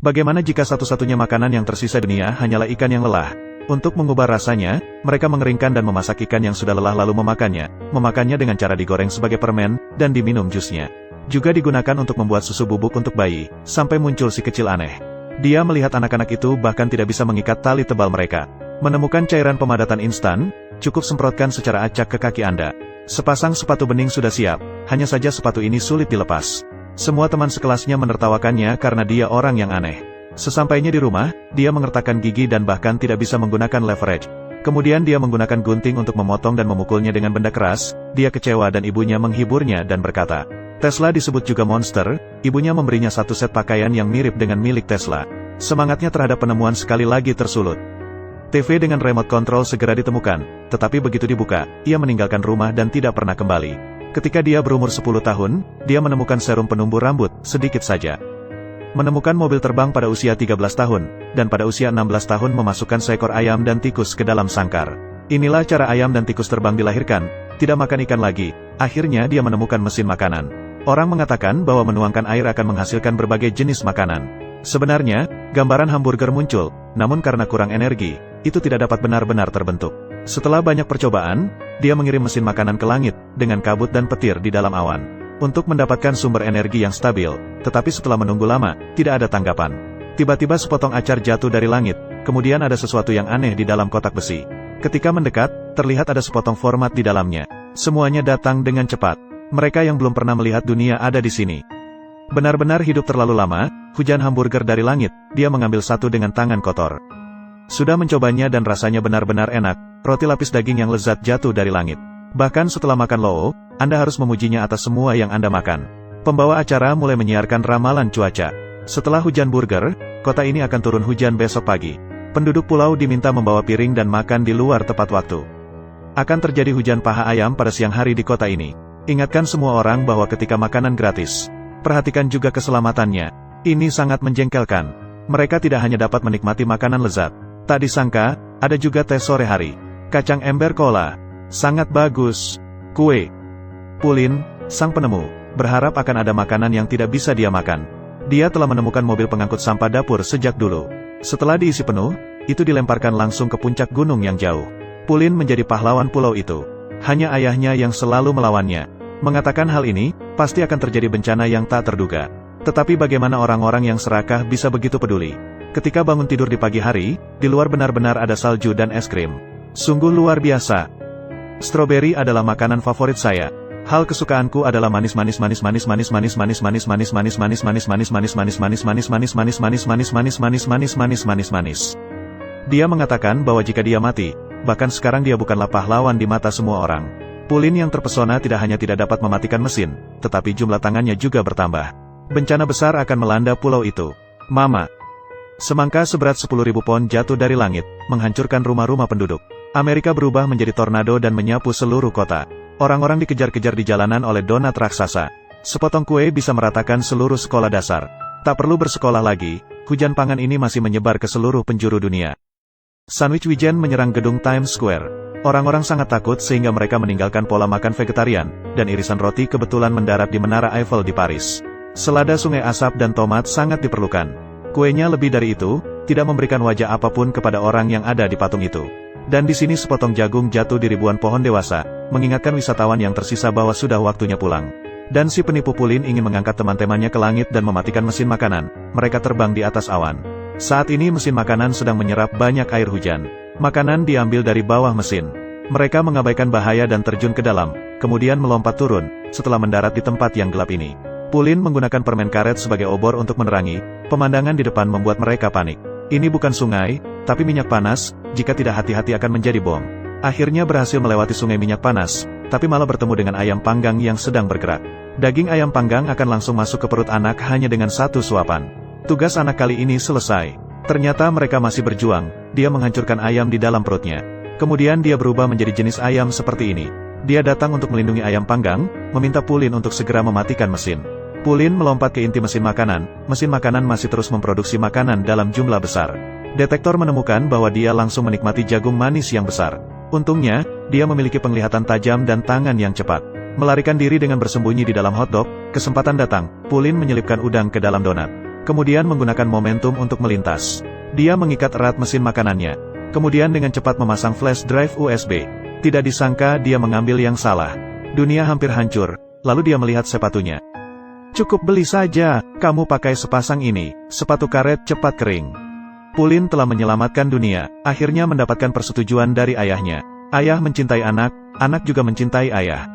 Bagaimana jika satu-satunya makanan yang tersisa dunia hanyalah ikan yang lelah? Untuk mengubah rasanya, mereka mengeringkan dan memasak ikan yang sudah lelah lalu memakannya dengan cara digoreng sebagai permen, dan diminum jusnya. Juga digunakan untuk membuat susu bubuk untuk bayi, sampai muncul si kecil aneh. Dia melihat anak-anak itu bahkan tidak bisa mengikat tali tebal mereka. Menemukan cairan pemadatan instan, cukup semprotkan secara acak ke kaki Anda. Sepasang sepatu bening sudah siap, hanya saja sepatu ini sulit dilepas. Semua teman sekelasnya menertawakannya karena dia orang yang aneh. Sesampainya di rumah, dia mengertakkan gigi dan bahkan tidak bisa menggunakan leverage. Kemudian dia menggunakan gunting untuk memotong dan memukulnya dengan benda keras. Dia kecewa dan ibunya menghiburnya dan berkata, Tesla disebut juga monster. Ibunya memberinya satu set pakaian yang mirip dengan milik Tesla. Semangatnya terhadap penemuan sekali lagi tersulut. TV dengan remote control segera ditemukan, tetapi begitu dibuka, ia meninggalkan rumah dan tidak pernah kembali. Ketika dia berumur 10 tahun, dia menemukan serum penumbuh rambut, sedikit saja. Menemukan mobil terbang pada usia 13 tahun, dan pada usia 16 tahun memasukkan seekor ayam dan tikus ke dalam sangkar. Inilah cara ayam dan tikus terbang dilahirkan, tidak makan ikan lagi. Akhirnya dia menemukan mesin makanan. Orang mengatakan bahwa menuangkan air akan menghasilkan berbagai jenis makanan. Sebenarnya, gambaran hamburger muncul, namun karena kurang energi, itu tidak dapat benar-benar terbentuk. Setelah banyak percobaan, dia mengirim mesin makanan ke langit, dengan kabut dan petir di dalam awan, untuk mendapatkan sumber energi yang stabil, tetapi setelah menunggu lama, tidak ada tanggapan. Tiba-tiba sepotong acar jatuh dari langit, kemudian ada sesuatu yang aneh di dalam kotak besi. Ketika mendekat, terlihat ada sepotong format di dalamnya. Semuanya datang dengan cepat. Mereka yang belum pernah melihat dunia ada di sini. Benar-benar hidup terlalu lama, hujan hamburger dari langit, dia mengambil satu dengan tangan kotor. Sudah mencobanya dan rasanya benar-benar enak, roti lapis daging yang lezat jatuh dari langit. Bahkan setelah makan loo, Anda harus memujinya atas semua yang Anda makan. Pembawa acara mulai menyiarkan ramalan cuaca. Setelah hujan burger, kota ini akan turun hujan besok pagi. Penduduk pulau diminta membawa piring dan makan di luar tepat waktu. Akan terjadi hujan paha ayam pada siang hari di kota ini. Ingatkan semua orang bahwa ketika makanan gratis, perhatikan juga keselamatannya. Ini sangat menjengkelkan. Mereka tidak hanya dapat menikmati makanan lezat. Tak disangka, ada juga teh sore hari. Kacang ember cola. Sangat bagus. Kue. Pulin, sang penemu, berharap akan ada makanan yang tidak bisa dia makan. Dia telah menemukan mobil pengangkut sampah dapur sejak dulu. Setelah diisi penuh, itu dilemparkan langsung ke puncak gunung yang jauh. Pulin menjadi pahlawan pulau itu. Hanya ayahnya yang selalu melawannya. Mengatakan hal ini, pasti akan terjadi bencana yang tak terduga. Tetapi bagaimana orang-orang yang serakah bisa begitu peduli? Ketika bangun tidur di pagi hari, di luar benar-benar ada salju dan es krim. Sungguh luar biasa. Stroberi adalah makanan favorit saya. Hal kesukaanku adalah manis. Dia mengatakan bahwa jika dia mati, bahkan sekarang dia bukanlah pahlawan di mata semua orang. Pulin yang terpesona tidak hanya tidak dapat mematikan mesin, tetapi jumlah tangannya juga bertambah. Bencana besar akan melanda pulau itu. Mama. Semangka seberat 10.000 pon jatuh dari langit, menghancurkan rumah-rumah penduduk. Amerika berubah menjadi tornado dan menyapu seluruh kota. Orang-orang dikejar-kejar di jalanan oleh donat raksasa. Sepotong kue bisa meratakan seluruh sekolah dasar. Tak perlu bersekolah lagi, hujan pangan ini masih menyebar ke seluruh penjuru dunia. Sandwich wijen menyerang gedung Times Square. Orang-orang sangat takut sehingga mereka meninggalkan pola makan vegetarian, dan irisan roti kebetulan mendarat di Menara Eiffel di Paris. Selada sungai asap dan tomat sangat diperlukan. Kuenya lebih dari itu, tidak memberikan wajah apapun kepada orang yang ada di patung itu. Dan di sini sepotong jagung jatuh di ribuan pohon dewasa, mengingatkan wisatawan yang tersisa bahwa sudah waktunya pulang. Dan si penipu Pulin ingin mengangkat teman-temannya ke langit dan mematikan mesin makanan. Mereka terbang di atas awan. Saat ini mesin makanan sedang menyerap banyak air hujan. Makanan diambil dari bawah mesin. Mereka mengabaikan bahaya dan terjun ke dalam, kemudian melompat turun, setelah mendarat di tempat yang gelap ini. Pulin menggunakan permen karet sebagai obor untuk menerangi. Pemandangan di depan membuat mereka panik. Ini bukan sungai, tapi minyak panas. Jika tidak hati-hati akan menjadi bom. Akhirnya berhasil melewati sungai minyak panas, tapi malah bertemu dengan ayam panggang yang sedang bergerak. Daging ayam panggang akan langsung masuk ke perut anak hanya dengan satu suapan. Tugas anak kali ini selesai. Ternyata mereka masih berjuang. Dia menghancurkan ayam di dalam perutnya. Kemudian dia berubah menjadi jenis ayam seperti ini. Dia datang untuk melindungi ayam panggang, meminta Pulin untuk segera mematikan mesin. Pulin melompat ke inti mesin makanan masih terus memproduksi makanan dalam jumlah besar. Detektor menemukan bahwa dia langsung menikmati jagung manis yang besar. Untungnya, dia memiliki penglihatan tajam dan tangan yang cepat. Melarikan diri dengan bersembunyi di dalam hotdog, kesempatan datang, Pulin menyelipkan udang ke dalam donat. kemudian menggunakan momentum untuk melintas. Dia mengikat erat mesin makanannya, kemudian dengan cepat memasang flash drive USB. Tidak disangka dia mengambil yang salah. Dunia hampir hancur, lalu dia melihat sepatunya. Cukup beli saja, kamu pakai sepasang ini, sepatu karet cepat kering. Pulin telah menyelamatkan dunia, akhirnya mendapatkan persetujuan dari ayahnya. Ayah mencintai anak, anak juga mencintai ayah.